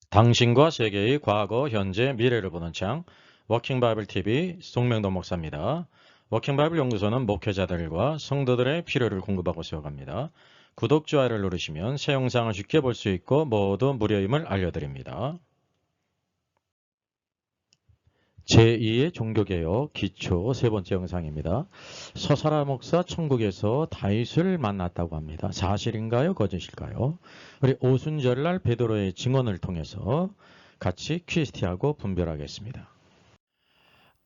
당신과 세계의 과거, 현재, 미래를 보는 창 워킹 바이블 TV 송명도 목사입니다. 워킹 바이블 연구소는 목회자들과 성도들의 필요를 공급하고 세워갑니다. 구독, 좋아요를 누르시면 새 영상을 쉽게 볼 수 있고 모두 무료임을 알려드립니다. 제2의 종교개혁 기초 세 번째 영상입니다. 서사라 목사 천국에서 다윗을 만났다고 합니다. 사실인가요? 거짓일까요? 우리 오순절날 베드로의 증언을 통해서 같이 퀴즈티하고 분별하겠습니다.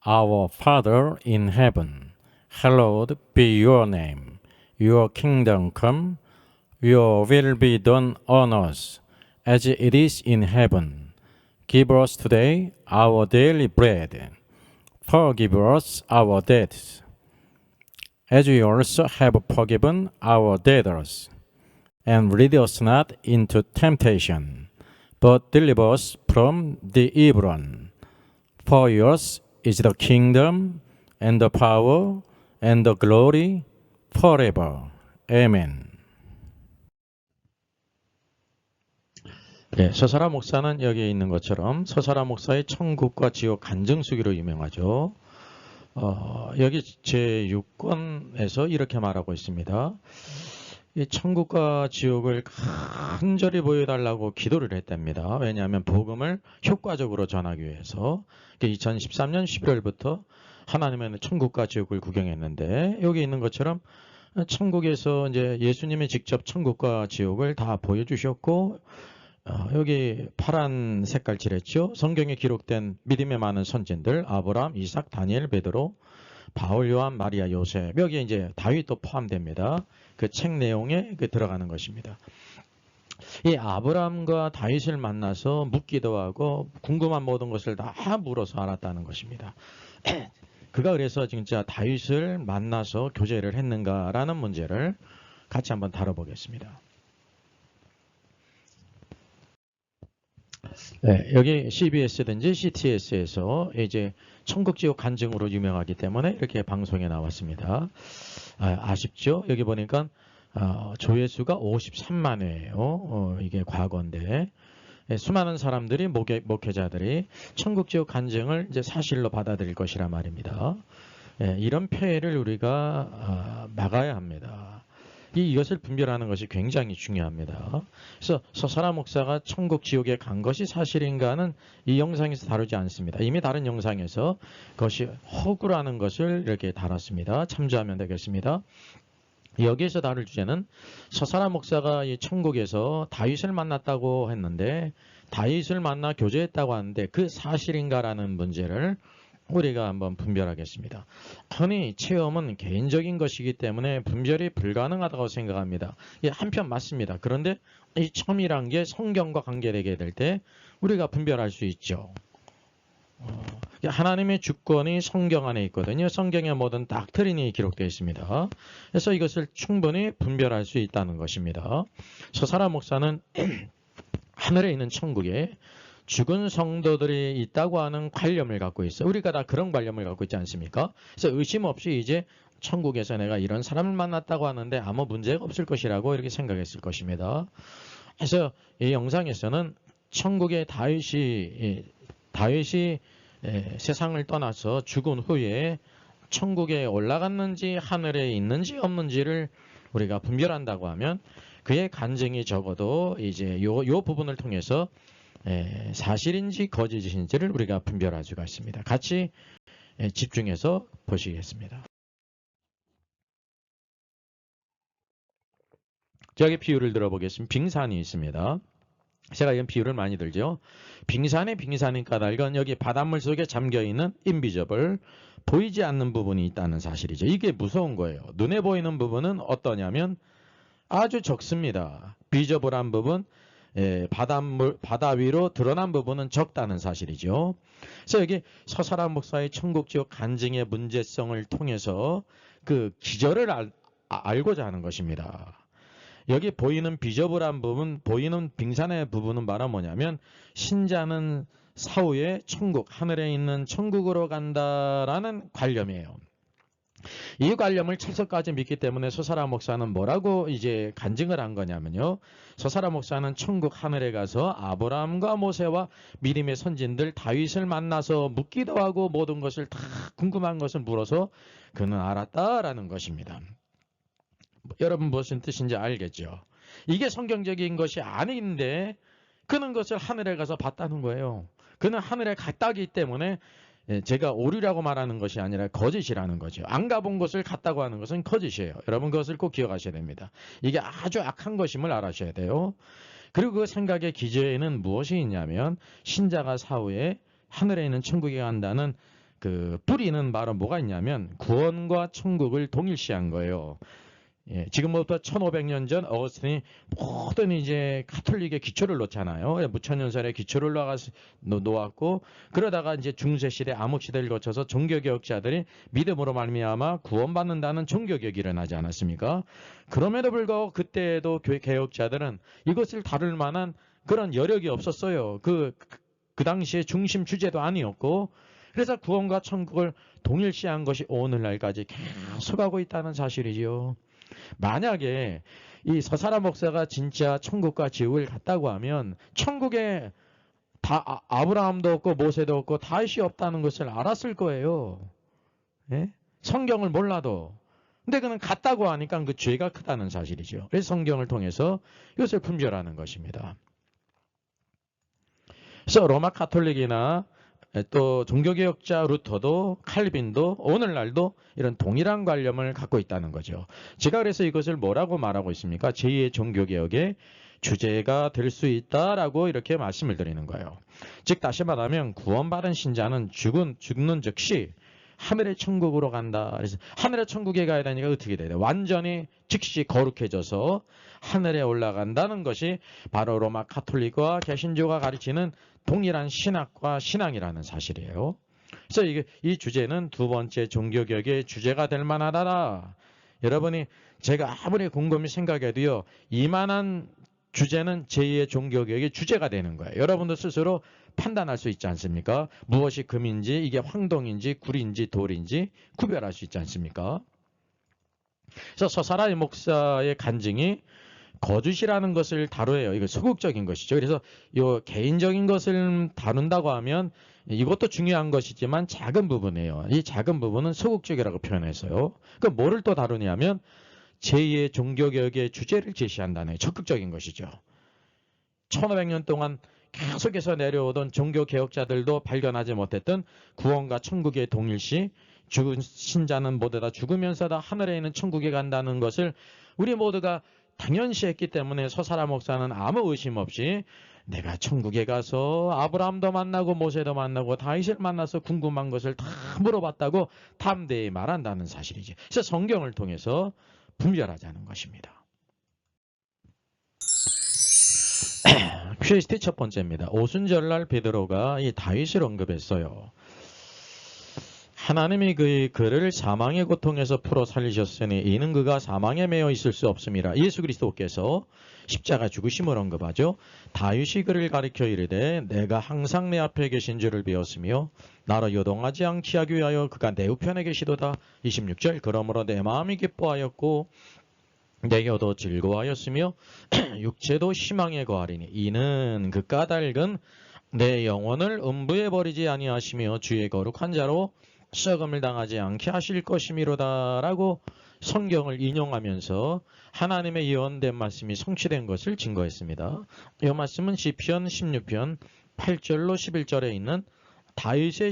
Our Father in heaven, hallowed be your name. Your kingdom come, your will be done on earth as it is in heaven. Give us today our daily bread. Forgive us our debts, as we also have forgiven our debtors. And lead us not into temptation, but deliver us from the evil one. For yours is the kingdom, and the power, and the glory, forever. Amen. 네, 서사라 목사는 여기에 있는 것처럼 서사라 목사의 천국과 지옥 간증수기로 유명하죠. 여기 제6권에서 이렇게 말하고 있습니다. 이 천국과 지옥을 간절히 보여달라고 기도를 했답니다. 왜냐하면 복음을 효과적으로 전하기 위해서 2013년 11월부터 하나님의 천국과 지옥을 구경했는데 여기 있는 것처럼 천국에서 이제 예수님이 직접 천국과 지옥을 다 보여주셨고 여기 파란 색깔 칠했죠. 성경에 기록된 믿음의 많은 선진들 아브라함, 이삭, 다니엘, 베드로, 바울, 요한, 마리아, 요셉 여기에 이제 다윗도 포함됩니다. 그 책 내용에 들어가는 것입니다. 이 아브라함과 다윗을 만나서 묻기도 하고 궁금한 모든 것을 다 물어서 알았다는 것입니다. 그가 그래서 진짜 다윗을 만나서 교제를 했는가라는 문제를 같이 한번 다뤄보겠습니다. 네, 여기 CBS든지 CTS에서 이제 천국지옥 간증으로 유명하기 때문에 이렇게 방송에 나왔습니다. 아쉽죠? 여기 보니까 조회수가 53만 회예요. 이게 과거인데 수많은 사람들이 목회자들이 천국지옥 간증을 이제 사실로 받아들일 것이란 말입니다. 이런 폐해를 우리가 막아야 합니다. 이것을 분별하는 것이 굉장히 중요합니다. 그래서 서사라 목사가 천국 지옥에 간 것이 사실인가는 이 영상에서 다루지 않습니다. 이미 다른 영상에서 그것이 허구라는 것을 이렇게 다뤘습니다. 참조하면 되겠습니다. 여기에서 다룰 주제는 서사라 목사가 이 천국에서 다윗을 만났다고 했는데 다윗을 만나 교제했다고 하는데 그 사실인가라는 문제를 우리가 한번 분별하겠습니다. 흔히 체험은 개인적인 것이기 때문에 분별이 불가능하다고 생각합니다. 한편 맞습니다. 그런데 이 첨이란 게 성경과 관계되게 될 때 우리가 분별할 수 있죠. 하나님의 주권이 성경 안에 있거든요. 성경의 모든 닥트린이 기록되어 있습니다. 그래서 이것을 충분히 분별할 수 있다는 것입니다. 서사라 목사는 하늘에 있는 천국에 죽은 성도들이 있다고 하는 관념을 갖고 있어요. 우리가 다 그런 관념을 갖고 있지 않습니까? 그래서 의심 없이 이제 천국에서 내가 이런 사람을 만났다고 하는데 아무 문제가 없을 것이라고 이렇게 생각했을 것입니다. 그래서 이 영상에서는 천국의 다윗이 세상을 떠나서 죽은 후에 천국에 올라갔는지 하늘에 있는지 없는지를 우리가 분별한다고 하면 그의 간증이 적어도 이제 요 부분을 통해서 사실인지 거짓인지를 우리가 분별할 수가 있습니다. 같이 집중해서 보시겠습니다. 저기 비유를 들어보겠습니다. 빙산이 있습니다. 제가 이런 비유를 많이 들죠. 빙산의 까닭은 여기 바닷물 속에 잠겨있는 인비저블 보이지 않는 부분이 있다는 사실이죠. 이게 무서운 거예요. 눈에 보이는 부분은 어떠냐면 아주 적습니다. 비저블한 부분 바다 위로 드러난 부분은 적다는 사실이죠. 그래서 여기 서사라 목사의 천국지옥 간증의 문제성을 통해서 그 기저를 알고자 하는 것입니다. 여기 보이는 비저블한 부분, 보이는 빙산의 부분은 바로 뭐냐면 신자는 사후에 천국, 하늘에 있는 천국으로 간다라는 관념이에요. 이 관념을 철석까지 믿기 때문에 서사라 목사는 뭐라고 이제 간증을 한 거냐면요. 서사라 목사는 천국 하늘에 가서 아브라함과 모세와 믿음의 선진들 다윗을 만나서 묻기도 하고 모든 것을 다 궁금한 것을 물어서 그는 알았다라는 것입니다. 여러분 무슨 뜻인지 알겠죠? 이게 성경적인 것이 아닌데 그는 것을 하늘에 가서 봤다는 거예요. 그는 하늘에 갔다기 때문에 제가 오류라고 말하는 것이 아니라 거짓이라는 거죠. 안 가본 곳을 갔다고 하는 것은 거짓이에요. 여러분 그것을 꼭 기억하셔야 됩니다. 이게 아주 악한 것임을 알아셔야 돼요. 그리고 그 생각의 기저에는 무엇이 있냐면 신자가 사후에 하늘에 있는 천국에 간다는 그 뿌리는 바로 뭐가 있냐면 구원과 천국을 동일시한 거예요. 예, 지금부터 1500년 전 어거스틴이 모든 이제 가톨릭의 기초를 놓잖아요. 무천년설의 기초를 놓았고 그러다가 이제 중세시대 암흑시대를 거쳐서 종교개혁자들이 믿음으로 말미암아 구원받는다는 종교개혁이 일어나지 않았습니까? 그럼에도 불구하고 그때에도 교회 개혁자들은 이것을 다룰 만한 그런 여력이 없었어요. 그 당시에 중심 주제도 아니었고 그래서 구원과 천국을 동일시한 것이 오늘날까지 계속하고 있다는 사실이지요. 만약에 이 서사라 목사가 진짜 천국과 지옥을 갔다고 하면 천국에 아브라함도 없고 모세도 없고 다윗이 없다는 것을 알았을 거예요. 예? 성경을 몰라도. 근데 그는 갔다고 하니까 그 죄가 크다는 사실이죠. 그래서 성경을 통해서 이것을 분별하는 것입니다. 그래서 로마 가톨릭이나 또 종교개혁자 루터도 칼빈도 오늘날도 이런 동일한 관념을 갖고 있다는 거죠. 제가 그래서 이것을 뭐라고 말하고 있습니까? 제2의 종교개혁의 주제가 될 수 있다라고 이렇게 말씀을 드리는 거예요. 즉 다시 말하면 구원받은 신자는 죽는 즉시 하늘의 천국으로 간다. 그래서 하늘의 천국에 가야 되니까 어떻게 돼야 돼? 완전히 즉시 거룩해져서 하늘에 올라간다는 것이 바로 로마 가톨릭과 개신교가 가르치는 동일한 신학과 신앙이라는 사실이에요. 그래서 이 주제는 두 번째 종교개혁의 주제가 될 만하다. 여러분이 제가 아무리 곰곰이 생각해도요. 이만한 주제는 제2의 종교개혁의 주제가 되는 거예요. 여러분도 스스로 판단할 수 있지 않습니까? 무엇이 금인지 이게 황동인지 굴인지 돌인지 구별할 수 있지 않습니까? 그래서 서사라 목사의 간증이 거짓이라는 것을 다뤄요. 이거 소극적인 것이죠. 그래서 이 개인적인 것을 다룬다고 하면 이것도 중요한 것이지만 작은 부분이에요. 이 작은 부분은 소극적이라고 표현했어요. 그럼 뭐를 또 다루냐면 제2의 종교개혁의 주제를 제시한다는 적극적인 것이죠. 1500년 동안 계속해서 내려오던 종교개혁자들도 발견하지 못했던 구원과 천국의 동일시, 죽은 신자는 모두 다 죽으면서 다 하늘에 있는 천국에 간다는 것을 우리 모두가 당연시했기 때문에 서사라 목사는 아무 의심 없이 내가 천국에 가서 아브라함도 만나고 모세도 만나고 다윗을 만나서 궁금한 것을 다 물어봤다고 담대히 말한다는 사실이지. 그래서 성경을 통해서 분별하자는 것입니다. 퀴즈티 첫 번째입니다. 오순절날 베드로가 이 다윗을 언급했어요. 하나님이 그를 사망의 고통에서 풀어 살리셨으니 이는 그가 사망에 매여 있을 수 없음이라. 예수 그리스도께서 십자가 죽으심을 언급하죠. 다윗이 그를 가리켜 이르되 내가 항상 내 앞에 계신 줄을 배웠으며 나로 요동하지 않게 하기 위하여 그가 내 우편에 계시도다. 26절 그러므로 내 마음이 기뻐하였고 내 혀도 즐거워하였으며 육체도 희망에 거하리니 이는 그 까닭은 내 영혼을 음부에 버리지 아니하시며 주의 거룩한 자로 썩음을 당하지 않게 하실 것이미로다 라고 성경을 인용하면서 하나님의 예언된 말씀이 성취된 것을 증거했습니다. 이 말씀은 시편 16편 8절로 11절에 있는 다윗의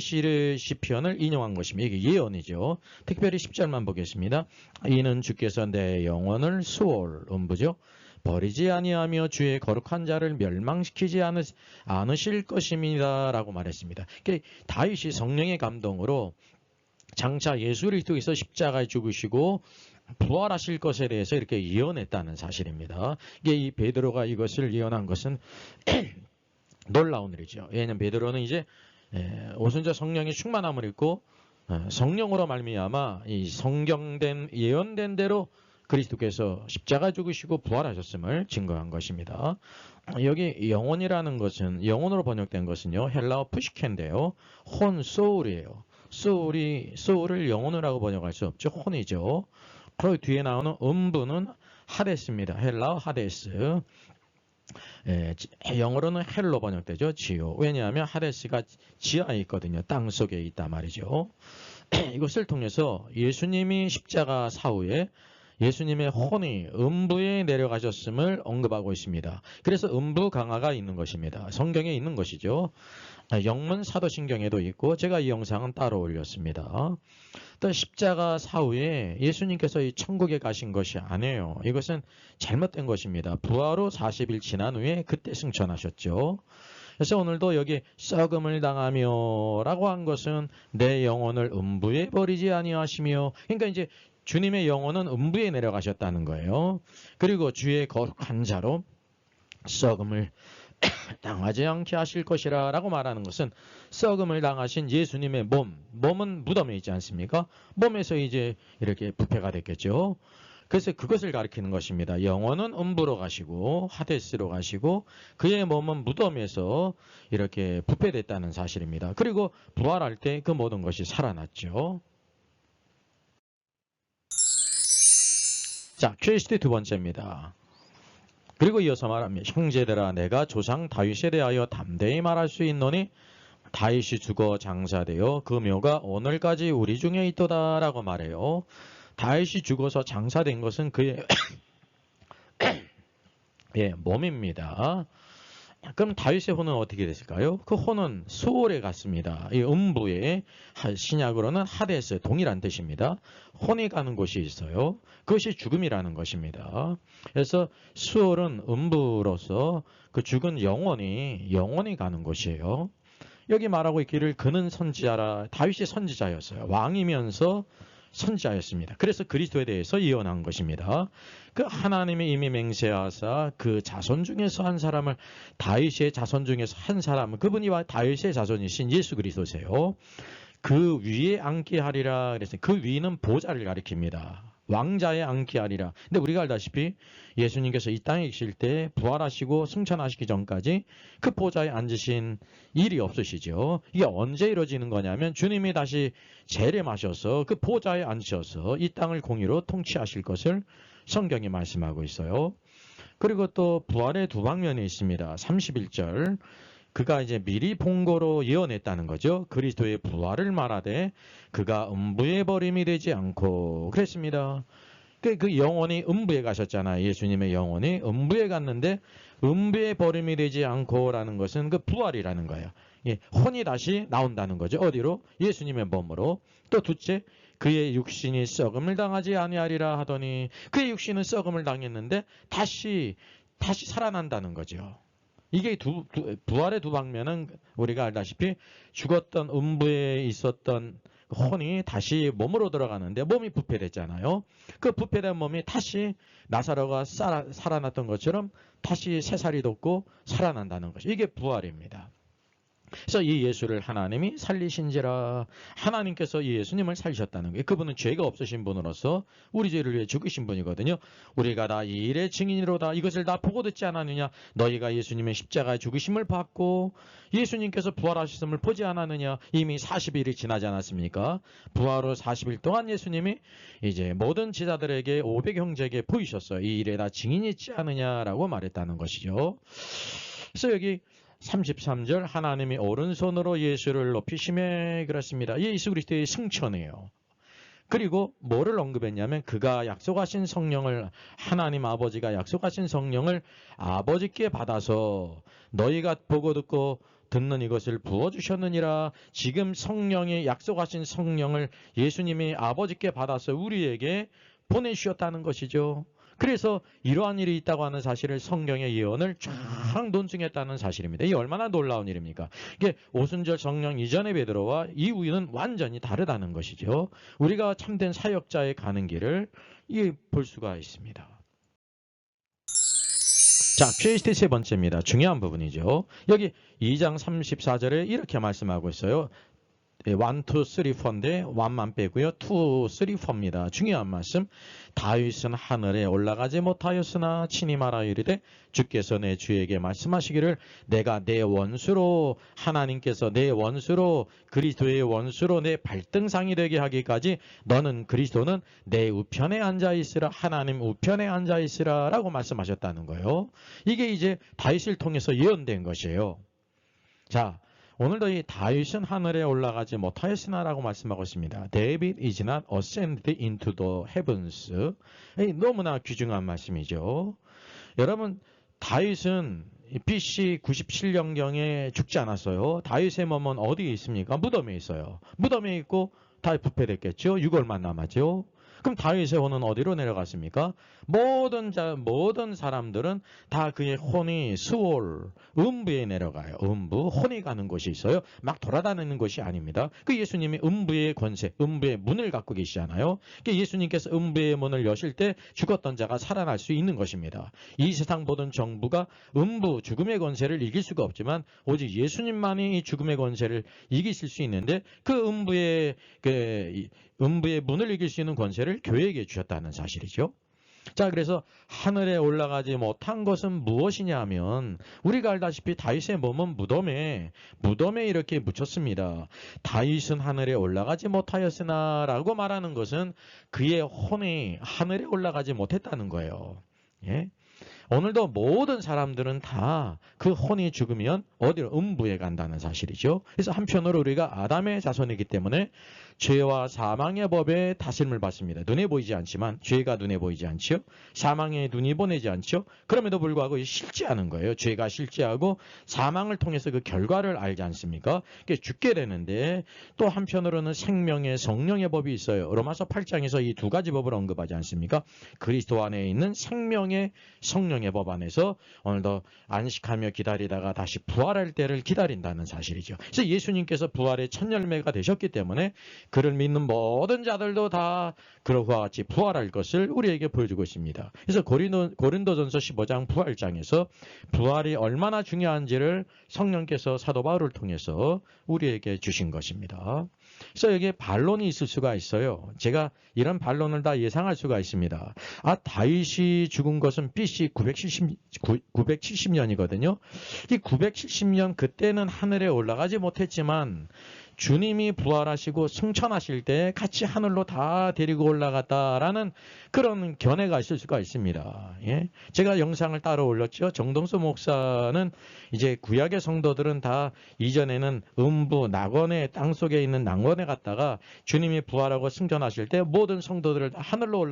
시편을 인용한 것입니다. 이게 예언이죠. 특별히 10절만 보겠습니다. 이는 주께서 내 영혼을 수월 음부죠. 버리지 아니하며 주의 거룩한 자를 멸망시키지 않으실 것입니다 라고 말했습니다. 다윗이 성령의 감동으로 장차 예수 그리스도께서 십자가에 죽으시고 부활하실 것에 대해서 이렇게 예언했다는 사실입니다. 이게 이 베드로가 이것을 예언한 것은 놀라운 일이죠. 왜냐하면 베드로는 이제 오순절 성령의 충만함을 입고 성령으로 말미암아 이 성경된 예언된 대로 그리스도께서 십자가 죽으시고 부활하셨음을 증거한 것입니다. 여기 영혼이라는 것은 영혼으로 번역된 것은요 헬라어 푸시케인데요 혼 소울이에요. 소울을 영혼이라고 번역할 수 없죠. 혼이죠. 그리고 뒤에 나오는 음부는 하데스입니다. 헬라어 하데스. 영어로는 헬로 번역되죠. 지옥. 왜냐하면 하데스가 지하에 있거든요. 땅 속에 있단 말이죠. 이것을 통해서 예수님이 십자가 사후에 예수님의 혼이 음부에 내려가셨음을 언급하고 있습니다. 그래서 음부 강화가 있는 것입니다. 성경에 있는 것이죠. 영문 사도신경에도 있고 제가 이 영상은 따로 올렸습니다. 또 십자가 사후에 예수님께서 이 천국에 가신 것이 아니에요. 이것은 잘못된 것입니다. 부활 후 40일 지난 후에 그때 승천하셨죠. 그래서 오늘도 여기 썩음을 당하며 라고 한 것은 내 영혼을 음부에 버리지 아니하시며, 그러니까 이제 주님의 영혼은 음부에 내려가셨다는 거예요. 그리고 주의 거룩한 자로 썩음을 당하지 않게 하실 것이라 라고 말하는 것은 썩음을 당하신 예수님의 몸은 무덤에 있지 않습니까? 몸에서 이제 이렇게 부패가 됐겠죠. 그래서 그것을 가리키는 것입니다. 영혼은 음부로 가시고 하데스로 가시고 그의 몸은 무덤에서 이렇게 부패됐다는 사실입니다. 그리고 부활할 때 그 모든 것이 살아났죠. 자, 퀘스트 두 번째입니다. 그리고 이어서 말합니다. 형제들아, 내가 조상 다윗에 대하여 담대히 말할 수 있노니 다윗이 죽어 장사되어 그 묘가 오늘까지 우리 중에 있도다 라고 말해요. 다윗이 죽어서 장사된 것은 그의 몸입니다. 그럼 다윗의 혼은 어떻게 됐을까요? 그 혼은 수월에 갔습니다. 이 음부에 신약으로는 하데스, 동일한 뜻입니다. 혼이 가는 곳이 있어요. 그것이 죽음이라는 것입니다. 그래서 수월은 음부로서 그 죽은 영혼이 가는 곳이에요. 여기 말하고 있기를 그는 선지자라. 다윗이 선지자였어요. 왕이면서 선지자였습니다. 그래서 그리스도에 대해서 예언한 것입니다. 그 하나님이 이미 맹세하사 그 자손 중에서 한 사람을, 다윗의 자손 중에서 한 사람은 그분이 다윗의 자손이신 예수 그리스도세요. 그 위에 앉게 하리라. 그래서 그 위는 보좌를 가리킵니다. 왕자에 앉게 하리라. 근데 우리가 알다시피 예수님께서 이 땅에 계실 때 부활하시고 승천하시기 전까지 그 보좌에 앉으신 일이 없으시죠. 이게 언제 이루어지는 거냐면 주님이 다시 재림하셔서 그 보좌에 앉으셔서 이 땅을 공의로 통치하실 것을 성경이 말씀하고 있어요. 그리고 또 부활의 두 방면이 있습니다. 31절. 그가 이제 미리 본거로 예언했다는 거죠. 그리스도의 부활을 말하되 그가 음부에 버림이 되지 않고 그랬습니다. 그 영혼이 음부에 가셨잖아요. 예수님의 영혼이 음부에 갔는데 음부에 버림이 되지 않고라는 것은 그 부활이라는 거예요. 혼이 다시 나온다는 거죠. 어디로? 예수님의 몸으로. 또 둘째, 그의 육신이 썩음을 당하지 아니하리라 하더니 그의 육신은 썩음을 당했는데 다시 살아난다는 거죠. 이게 부활의 두 방면은 우리가 알다시피 죽었던 음부에 있었던 혼이 다시 몸으로 들어가는데 몸이 부패됐잖아요. 그 부패된 몸이 다시 나사로가 살아났던 것처럼 다시 새살이 돋고 살아난다는 것이, 이게 부활입니다. 그래서 이 예수를 하나님이 살리신지라, 하나님께서 이 예수님을 살리셨다는 거예요. 그분은 죄가 없으신 분으로서 우리 죄를 위해 죽으신 분이거든요. 우리가 다 이 일의 증인이로다. 이것을 다 보고 듣지 않았느냐? 너희가 예수님의 십자가의 죽으심을 받고 예수님께서 부활하셨음을 보지 않았느냐? 이미 40일이 지나지 않았습니까? 부활 후 40일 동안 예수님이 이제 모든 제자들에게 500형제에게 보이셨어요. 이 일에 다 증인이 있지 않느냐라고 말했다는 것이죠. 그래서 여기 33절, 하나님이 오른손으로 예수를 높이심에 그렇습니다. 예수 그리스도의 승천이에요. 그리고 뭐를 언급했냐면 그가 약속하신 성령을, 하나님 아버지가 약속하신 성령을 아버지께 받아서 너희가 보고 듣고 듣는 이것을 부어주셨느니라. 지금 성령이 약속하신 성령을 예수님이 아버지께 받아서 우리에게 보내주셨다는 것이죠. 그래서 이러한 일이 있다고 하는 사실을 성경의 예언을 쫙 논증했다는 사실입니다. 이게 얼마나 놀라운 일입니까? 이게 오순절 성령 이전의 베드로와 이후에는 완전히 다르다는 것이죠. 우리가 참된 사역자의 가는 길을 볼 수가 있습니다. 자, 퀘스트 세 번째입니다. 중요한 부분이죠. 여기 2장 34절에 이렇게 말씀하고 있어요. 1, 2, 3, 4인데 1만 빼고요. 2, 3, 4입니다. 중요한 말씀. 다윗은 하늘에 올라가지 못하였으나 친히 말하여 이르되 주께서 내 주에게 말씀하시기를 내가 내 원수로 하나님께서 내 원수로 그리스도의 원수로 내 발등상이 되게 하기까지 너는 그리스도는 내 우편에 앉아 있으라 하나님 우편에 앉아 있으라 라고 말씀하셨다는 거예요. 이게 이제 다윗을 통해서 예언된 것이에요. 자, 오늘도 이 다윗은 하늘에 올라가지 못하였으나라고 말씀하고 있습니다. David is not ascended into the heavens. 너무나 귀중한 말씀이죠. 여러분, 다윗은 BC 97년경에 죽지 않았어요. 다윗의 몸은 어디에 있습니까? 무덤에 있어요. 무덤에 있고 다윗 부패됐겠죠. 6월만 남았죠. 그럼 다윗의 혼은 어디로 내려갔습니까? 모든 사람들은 다 그의 혼이 수월, 음부에 내려가요. 음부, 혼이 가는 곳이 있어요. 막 돌아다니는 것이 아닙니다. 그 예수님이 음부의 권세, 음부의 문을 갖고 계시잖아요. 예수님께서 음부의 문을 여실 때 죽었던 자가 살아날 수 있는 것입니다. 이 세상 모든 정부가 음부, 죽음의 권세를 이길 수가 없지만 오직 예수님만이 이 죽음의 권세를 이기실 수 있는데 그 음부의 문을 이길 수 있는 권세를 교회에게 주셨다는 사실이죠. 자, 그래서 하늘에 올라가지 못한 것은 무엇이냐 하면 우리가 알다시피 다윗의 몸은 무덤에 이렇게 묻혔습니다. 다윗은 하늘에 올라가지 못하였으나 라고 말하는 것은 그의 혼이 하늘에 올라가지 못했다는 거예요. 예? 오늘도 모든 사람들은 다 그 혼이 죽으면 어디로 음부에 간다는 사실이죠. 그래서 한편으로 우리가 아담의 자손이기 때문에 죄와 사망의 법에 다스림을 받습니다. 눈에 보이지 않지만 죄가 눈에 보이지 않죠. 사망의 눈이 보내지 않죠. 그럼에도 불구하고 실제하는 거예요. 죄가 실제하고 사망을 통해서 그 결과를 알지 않습니까? 죽게 되는데 또 한편으로는 생명의 성령의 법이 있어요. 로마서 8장에서 이 두 가지 법을 언급하지 않습니까? 그리스도 안에 있는 생명의 성령의 법 안에서 오늘도 안식하며 기다리다가 다시 부활할 때를 기다린다는 사실이죠. 그래서 예수님께서 부활의 첫 열매가 되셨기 때문에 그를 믿는 모든 자들도 다 그와 같이 부활할 것을 우리에게 보여주고 있습니다. 그래서 고린도전서 15장 부활장에서 부활이 얼마나 중요한지를 성령께서 사도 바울을 통해서 우리에게 주신 것입니다. 그래서 여기에 반론이 있을 수가 있어요. 제가 이런 반론을 다 예상할 수가 있습니다. 다윗이 죽은 것은 BC 970년이거든요. 이 970년 그때는 하늘에 올라가지 못했지만 주님이 부활하시고 승천하실 때 같이 하늘로 다 데리고 올라갔다라는 그런 견해가 있을 수가 있습니다. 예? 제가 영상을 따로 올렸죠. 정동수 목사는 이제 구약의 성도들은 다 이전에는 음부, 낙원의 땅속에 있는 낙원에 갔다가 주님이 부활하고 승천하실 때 모든 성도들을 다 하늘로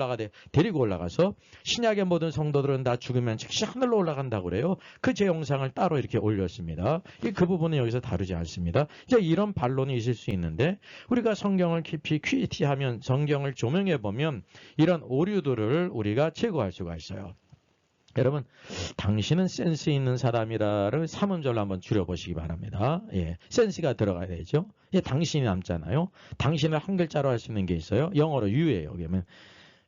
데리고 올라가서 신약의 모든 성도들은 다 죽으면 즉시 하늘로 올라간다고 그래요. 그 제 영상을 따로 이렇게 올렸습니다. 그 부분은 여기서 다루지 않습니다. 이제 이런 반론이 있을 수 있는데 우리가 성경을 깊이 퀴티하면 성경을 조명해 보면 이런 오류들을 우리가 제거할 수가 있어요. 여러분, 당신은 센스 있는 사람이라를 삼음절로 한번 줄여보시기 바랍니다. 예, 센스가 들어가야 되죠. 예, 당신이 남잖아요. 당신을 한 글자로 할 수 있는 게 있어요. 영어로 you예요. 그러면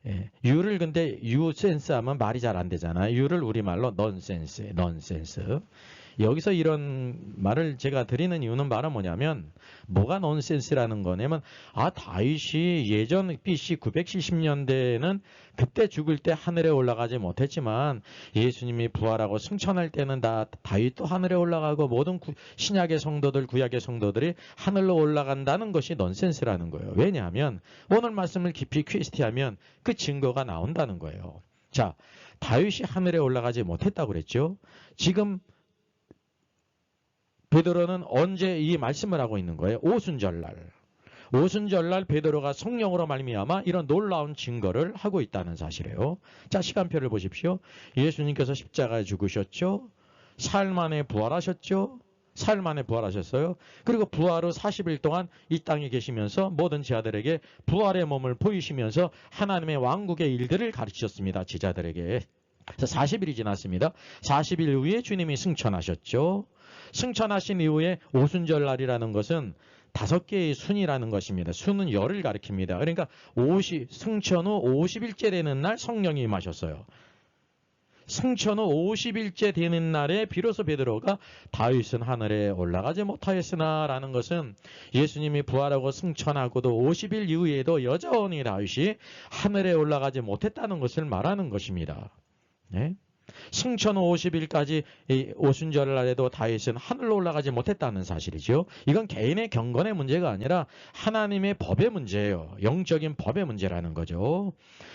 예, you를 근데 you sense 하면 말이 잘 안 되잖아요. you를 우리말로 nonsense. 여기서 이런 말을 제가 드리는 이유는 바로 뭐냐면 뭐가 넌센스라는 거냐면 다윗이 예전 BC 970년대에는 그때 죽을 때 하늘에 올라가지 못했지만 예수님이 부활하고 승천할 때는 다 다윗도 하늘에 올라가고 모든 신약의 성도들 구약의 성도들이 하늘로 올라간다는 것이 넌센스라는 거예요. 왜냐하면 오늘 말씀을 깊이 퀘스티하면 그 증거가 나온다는 거예요. 자, 다윗이 하늘에 올라가지 못했다고 그랬죠. 지금 베드로는 언제 이 말씀을 하고 있는 거예요? 오순절날 베드로가 성령으로 말미암아 이런 놀라운 증거를 하고 있다는 사실이에요. 자, 시간표를 보십시오. 예수님께서 십자가에 죽으셨죠. 사흘 만에 부활하셨죠. 사흘 만에 부활하셨어요. 그리고 부활 후 40일 동안 이 땅에 계시면서 모든 제자들에게 부활의 몸을 보이시면서 하나님의 왕국의 일들을 가르치셨습니다. 제자들에게. 그래서 40일이 지났습니다. 40일 후에 주님이 승천하셨죠. 승천하신 이후에 오순절날이라는 것은 5개의 순이라는 것입니다. 순은 열을 가리킵니다. 그러니까 승천 후 50일째 되는 날 성령이 임하셨어요. 승천 후 50일째 되는 날에 비로소 베드로가 다윗은 하늘에 올라가지 못하였으나 라는 것은 예수님이 부활하고 승천하고도 50일 이후에도 여전히 다윗이 하늘에 올라가지 못했다는 것을 말하는 것입니다. 네? 승천 후 50일까지 오순절날에도 다윗은 하늘로 올라가지 못했다는 사실이죠. 이건 개인의 경건의 문제가 아니라 하나님의 법의 문제예요. 영적인 법의 문제라는 거죠.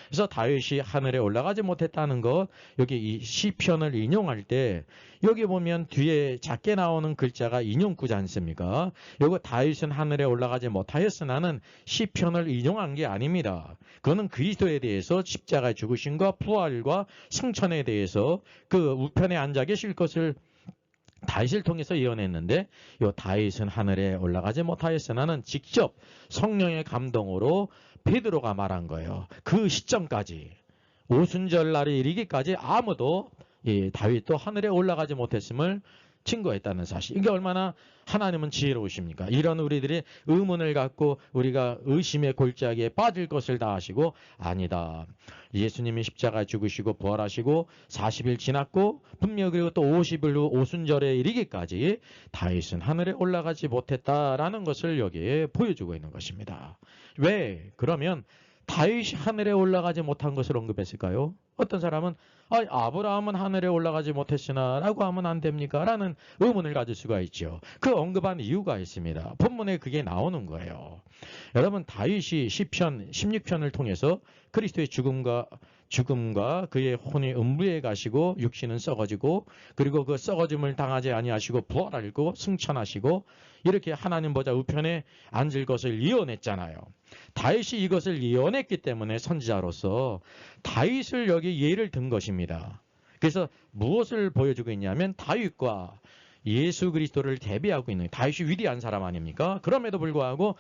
그래서 다윗이 하늘에 올라가지 못했다는 것, 여기 이 시편을 인용할 때 여기 보면 뒤에 작게 나오는 글자가 인용구지 않습니까? 이거 다윗은 하늘에 올라가지 못하였으나는 시편을 인용한 게 아닙니다. 그거는 그리스도에 대해서 십자가의 죽으심과 부활과 승천에 대해서 그 우편에 앉아 계실 것을 다윗을 통해서 예언했는데 이 다윗은 하늘에 올라가지 못하였으나는 직접 성령의 감동으로 베드로가 말한 거예요. 그 시점까지 오순절 날이 이르기까지 아무도 다윗도 하늘에 올라가지 못했음을 증거했다는 사실. 이게 얼마나 하나님은 지혜로우십니까? 이런 우리들이 의문을 갖고 우리가 의심의 골짜기에 빠질 것을 다 아시고 아니다. 예수님이 십자가에 죽으시고 부활하시고 40일 지났고 분명 그리고 또 50일 후 오순절에 이르기까지 다윗은 하늘에 올라가지 못했다라는 것을 여기에 보여주고 있는 것입니다. 왜? 그러면 다윗이 하늘에 올라가지 못한 것을 언급했을까요? 어떤 사람은 아브라함은 하늘에 올라가지 못했으나 라고 하면 안 됩니까? 라는 의문을 가질 수가 있죠. 그 언급한 이유가 있습니다. 본문에 그게 나오는 거예요. 여러분 다윗이 시편 16편을 통해서 그리스도의 죽음과 그의 혼이 음부에 가시고 육신은 썩어지고 그리고 그 썩어짐을 당하지 아니하시고 부활하시고 승천하시고 이렇게 하나님 보좌 우편에 앉을 것을 예언했잖아요. 다윗이 이것을 예언했기 때문에 선지자로서 다윗을 여기 예를 든 것입니다. 그래서 무엇을 보여주고 있냐면 다윗과 예수 그리스도를 대비하고 있는 다윗이 위대한 사람 아닙니까? 그럼에도 불구하고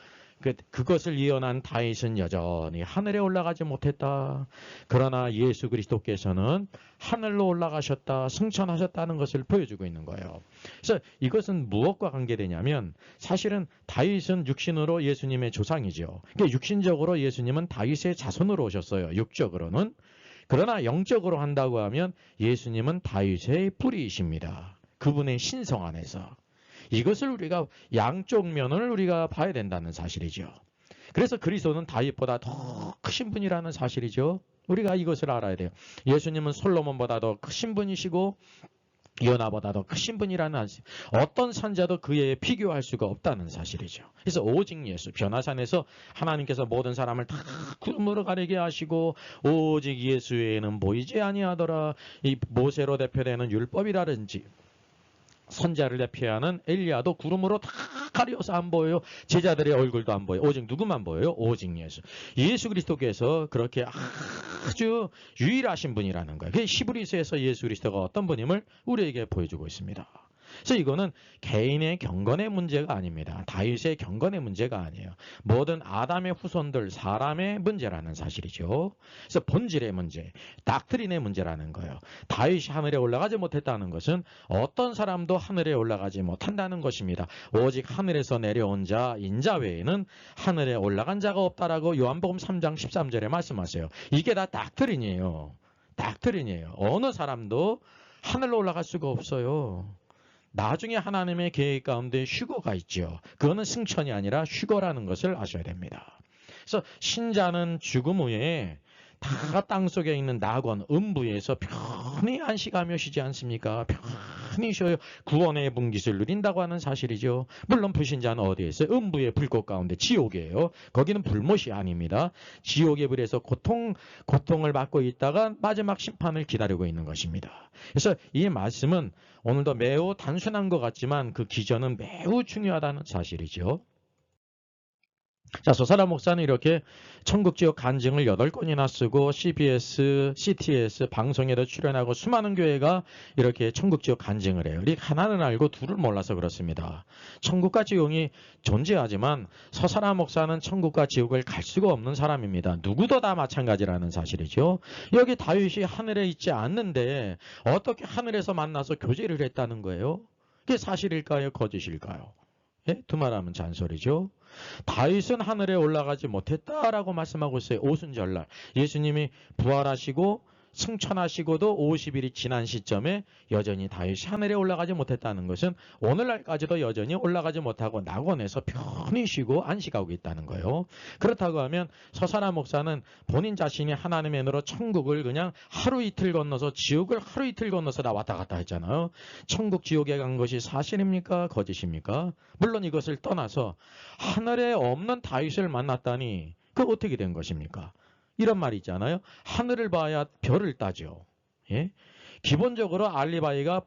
그것을 예언한 다윗은 여전히 하늘에 올라가지 못했다. 그러나 예수 그리스도께서는 하늘로 올라가셨다, 승천하셨다는 것을 보여주고 있는 거예요. 그래서 이것은 무엇과 관계되냐면 사실은 다윗은 육신으로 예수님의 조상이죠. 그러니까 육신적으로 예수님은 다윗의 자손으로 오셨어요. 육적으로는. 그러나 영적으로 한다고 하면 예수님은 다윗의 뿌리이십니다. 그분의 신성 안에서. 이것을 우리가 양쪽 면을 우리가 봐야 된다는 사실이죠. 그래서 그리스도는 다윗보다 더 크신 분이라는 사실이죠. 우리가 이것을 알아야 돼요. 예수님은 솔로몬보다 더 크신 분이시고 요나보다 더 크신 분이라는 사실. 어떤 선자도 그에 비교할 수가 없다는 사실이죠. 그래서 오직 예수, 변화산에서 하나님께서 모든 사람을 다 구름으로 가리게 하시고 오직 예수 외에는 보이지 아니하더라. 이 모세로 대표되는 율법이라든지 선자를 대표하는 엘리야도 구름으로 다 가려서 안 보여요. 제자들의 얼굴도 안 보여요. 오직 누구만 보여요? 오직 예수. 예수 그리스도께서 그렇게 아주 유일하신 분이라는 거예요. 그게 히브리서에서 예수 그리스도가 어떤 분임을 우리에게 보여주고 있습니다. 그래서 이거는 개인의 경건의 문제가 아닙니다. 다윗의 경건의 문제가 아니에요. 모든 아담의 후손들, 사람의 문제라는 사실이죠. 그래서 본질의 문제, 닥트린의 문제라는 거예요. 다윗이 하늘에 올라가지 못했다는 것은 어떤 사람도 하늘에 올라가지 못한다는 것입니다. 오직 하늘에서 내려온 자, 인자 외에는 하늘에 올라간 자가 없다라고 요한복음 3장 13절에 말씀하세요. 이게 다 닥트린이에요. 닥트린이에요. 어느 사람도 하늘로 올라갈 수가 없어요. 나중에 하나님의 계획 가운데 휴거가 있죠. 그거는 승천이 아니라 휴거라는 것을 아셔야 됩니다. 그래서 신자는 죽음 후에 다 땅속에 있는 낙원, 음부에서 편히 안식하며 쉬지 않습니까? 편히 쉬어요. 구원의 분깃을 누린다고 하는 사실이죠. 물론 불신자는 어디에 있어요? 음부의 불꽃 가운데 지옥이에요. 거기는 불못이 아닙니다. 지옥의 불에서 고통을 받고 있다가 마지막 심판을 기다리고 있는 것입니다. 그래서 이 말씀은 오늘도 매우 단순한 것 같지만 그 기전은 매우 중요하다는 사실이죠. 자, 소사라 목사는 이렇게 천국지옥 간증을 8권이나 쓰고 CBS, CTS 방송에도 출연하고 수많은 교회가 이렇게 천국지옥 간증을 해요. 우리 하나는 알고 둘을 몰라서 그렇습니다. 천국과 지옥이 존재하지만 서사라 목사는 천국과 지옥을 갈 수가 없는 사람입니다. 누구도 다 마찬가지라는 사실이죠. 여기 다윗이 하늘에 있지 않는데 어떻게 하늘에서 만나서 교제를 했다는 거예요? 그게 사실일까요? 거짓일까요? 예? 두말하면 잔소리죠. 다윗은 하늘에 올라가지 못했다라고 말씀하고 있어요. 오순절날 예수님이 부활하시고 승천하시고도 50일이 지난 시점에 여전히 다윗이 하늘에 올라가지 못했다는 것은 오늘날까지도 여전히 올라가지 못하고 낙원에서 편히 쉬고 안식하고 있다는 거예요. 그렇다고 하면 서사라 목사는 본인 자신이 하나님의 은혜로 천국을 그냥 하루 이틀 건너서 지옥을 하루 이틀 건너서 다 왔다 갔다 했잖아요. 천국 지옥에 간 것이 사실입니까? 거짓입니까? 물론 이것을 떠나서 하늘에 없는 다윗을 만났다니 그 어떻게 된 것입니까? 이런 말이 있잖아요. 하늘을 봐야 별을 따죠. 예? 기본적으로 알리바이가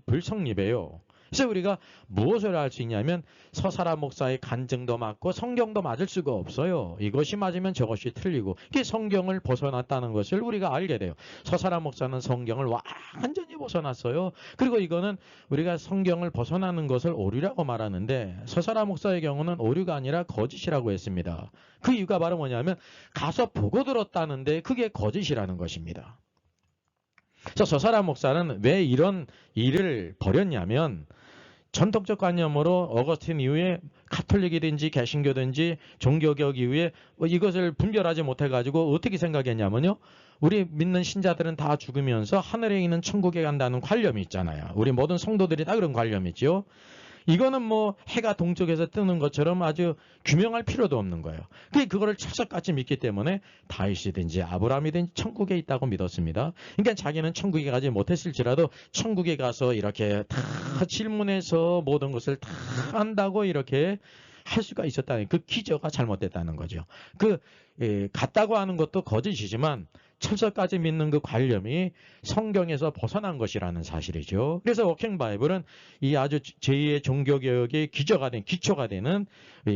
불성립이에요. 그래서 우리가 무엇을 할 수 있냐면 서사라 목사의 간증도 맞고 성경도 맞을 수가 없어요. 이것이 맞으면 저것이 틀리고 이게 성경을 벗어났다는 것을 우리가 알게 돼요. 서사라 목사는 성경을 완전히 벗어났어요. 그리고 이거는 우리가 성경을 벗어나는 것을 오류라고 말하는데 서사라 목사의 경우는 오류가 아니라 거짓이라고 했습니다. 그 이유가 바로 뭐냐면 가서 보고 들었다는데 그게 거짓이라는 것입니다. 그래서 서사라 목사는 왜 이런 일을 벌였냐면 전통적 관념으로 어거스틴 이후에 가톨릭이든지 개신교든지 종교개혁 이후에 이것을 분별하지 못해가지고 어떻게 생각했냐면요. 우리 믿는 신자들은 다 죽으면서 하늘에 있는 천국에 간다는 관념이 있잖아요. 우리 모든 성도들이 다 그런 관념이 있죠. 이거는 뭐 해가 동쪽에서 뜨는 것처럼 아주 규명할 필요도 없는 거예요. 그거를 철석같이 믿기 때문에 다윗이든지 아브라함이든지 천국에 있다고 믿었습니다. 그러니까 자기는 천국에 가지 못했을지라도 천국에 가서 이렇게 다 질문해서 모든 것을 다 안다고 이렇게 할 수가 있었다는 그 기저가 잘못됐다는 거죠. 같다고 하는 것도 거짓이지만 철석까지 믿는 그 관념이 성경에서 벗어난 것이라는 사실이죠. 그래서 워킹 바이블은 이 아주 제2의 종교개혁의 기초가 되는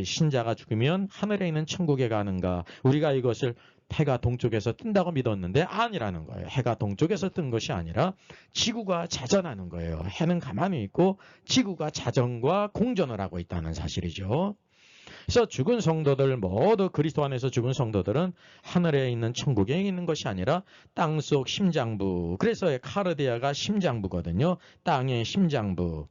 신자가 죽으면 하늘에 있는 천국에 가는가. 우리가 이것을 해가 동쪽에서 뜬다고 믿었는데 아니라는 거예요. 해가 동쪽에서 뜬 것이 아니라 지구가 자전하는 거예요. 해는 가만히 있고 지구가 자전과 공전을 하고 있다는 사실이죠. 그래서 죽은 성도들 모두 그리스도 안에서 죽은 성도들은 하늘에 있는 천국에 있는 것이 아니라 땅속 심장부. 그래서 카르디아가 심장부거든요. 땅의 심장부.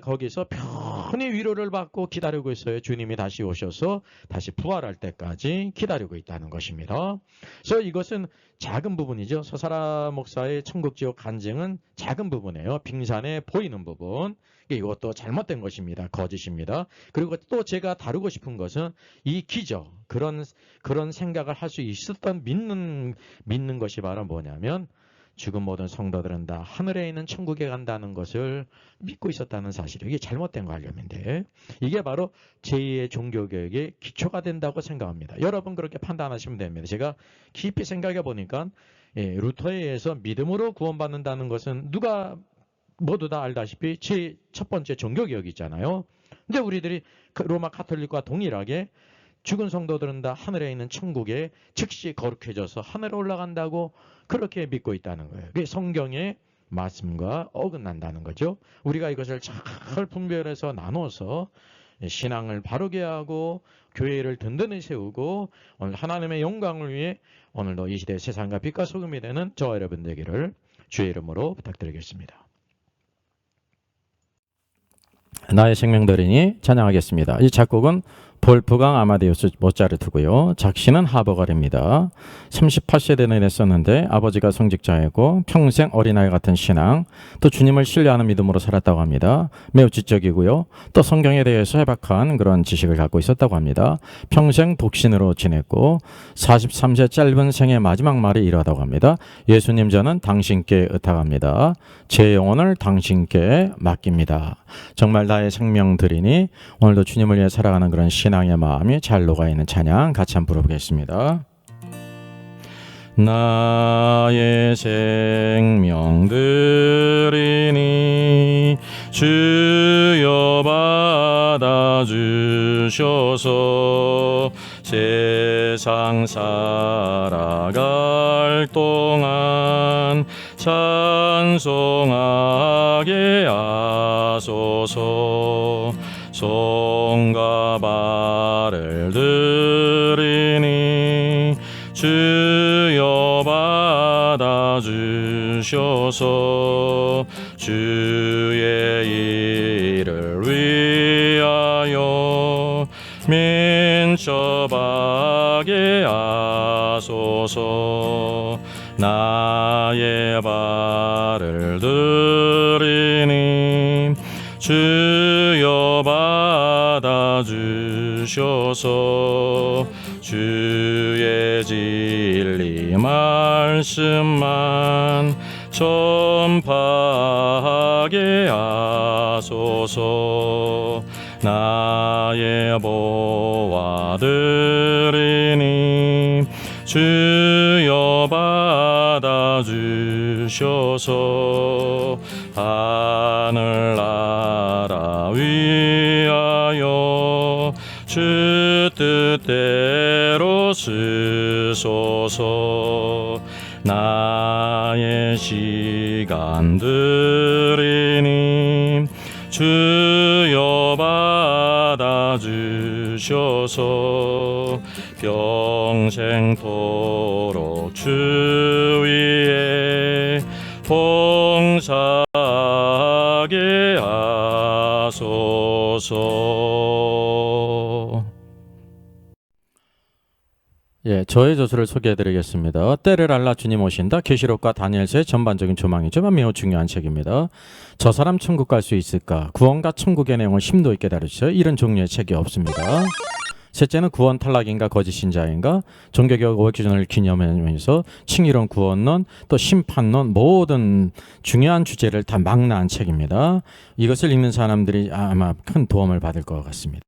거기서 편히 위로를 받고 기다리고 있어요. 주님이 다시 오셔서 다시 부활할 때까지 기다리고 있다는 것입니다. 그래서 이것은 작은 부분이죠. 서사라 목사의 천국지옥 간증은 작은 부분이에요. 빙산에 보이는 부분. 이것도 잘못된 것입니다. 거짓입니다. 그리고 또 제가 다루고 싶은 것은 이 기적, 그런 생각을 할 수 있었던 믿는 것이 바로 뭐냐면 죽은 모든 성도들은 다 하늘에 있는 천국에 간다는 것을 믿고 있었다는 사실이에요. 이게 잘못된 관념인데 이게 바로 제2의 종교개혁의 기초가 된다고 생각합니다. 여러분 그렇게 판단하시면 됩니다. 제가 깊이 생각해 보니까 루터에 의해서 믿음으로 구원받는다는 것은 누가 모두 다 알다시피 제 첫 번째 종교개혁이 있잖아요. 근데 우리들이 로마 카톨릭과 동일하게 죽은 성도들은 다 하늘에 있는 천국에 즉시 거룩해져서 하늘에 올라간다고 그렇게 믿고 있다는 거예요. 그게 성경의 말씀과 어긋난다는 거죠. 우리가 이것을 잘 분별해서 나눠서 신앙을 바르게 하고 교회를 든든히 세우고 오늘 하나님의 영광을 위해 오늘도 이 시대의 세상과 빛과 소금이 되는 저와 여러분 되기를 주의 이름으로 부탁드리겠습니다. 나의 생명들이니 찬양하겠습니다. 이 작곡은 볼프강 아마데우스 모차르트고요. 작시는 하버갈입니다. 38세대는 했었는데 아버지가 성직자이고 평생 어린아이 같은 신앙, 또 주님을 신뢰하는 믿음으로 살았다고 합니다. 매우 지적이고요. 또 성경에 대해서 해박한 그런 지식을 갖고 있었다고 합니다. 평생 독신으로 지냈고 43세 짧은 생의 마지막 말이 이러하다고 합니다. 예수님, 저는 당신께 의탁합니다. 제 영혼을 당신께 맡깁니다. 정말 나의 생명 드리니 오늘도 주님을 위해 살아가는 그런 신앙의 마음이 잘 녹아있는 찬양 같이 한번 부르겠습니다. 나의 생명 드리니 주여 받아주셔서 세상 살아갈 동안 찬송하게 하소서. 손과 발을 드리니 주여 받아주셔서 주의 일을 위하여 민첩하게 하소서. 나의 발을 들이니 주여 받아주셔서 주의 진리 말씀만 전파하게 하소서. 나의 보아들이니 주여 받아주셔서 하늘나라 위하여 주 뜻대로 쓰소서. 나의 시간들이니 주여 받아주셔서 평생토록 주 위에 봉사하게 하소서. 예, 저의 저수를 소개해드리겠습니다. 때를 알라 주님 오신다. 계시록과 다니엘서의 전반적인 조망이지만 매우 중요한 책입니다. 저 사람 천국 갈 수 있을까? 구원과 천국의 내용을 심도 있게 다루죠. 이런 종류의 책이 없습니다. 셋째는 구원 탈락인가 거짓 신자인가, 종교개혁 500주년을 기념하면서 칭의론, 구원론, 또 심판론, 모든 중요한 주제를 다 망라한 책입니다. 이것을 읽는 사람들이 아마 큰 도움을 받을 것 같습니다.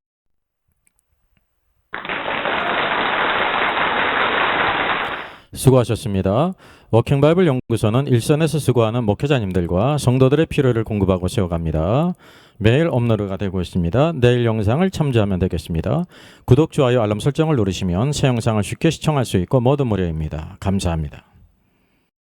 수고하셨습니다. 워킹바이블 연구소는 일선에서 수고하는 목회자님들과 성도들의 필요를 공급하고 세워갑니다. 매일 업로드가 되고 있습니다. 내일 영상을 참조하면 되겠습니다. 구독, 좋아요, 알람 설정을 누르시면 새 영상을 쉽게 시청할 수 있고 모두 무료입니다. 감사합니다.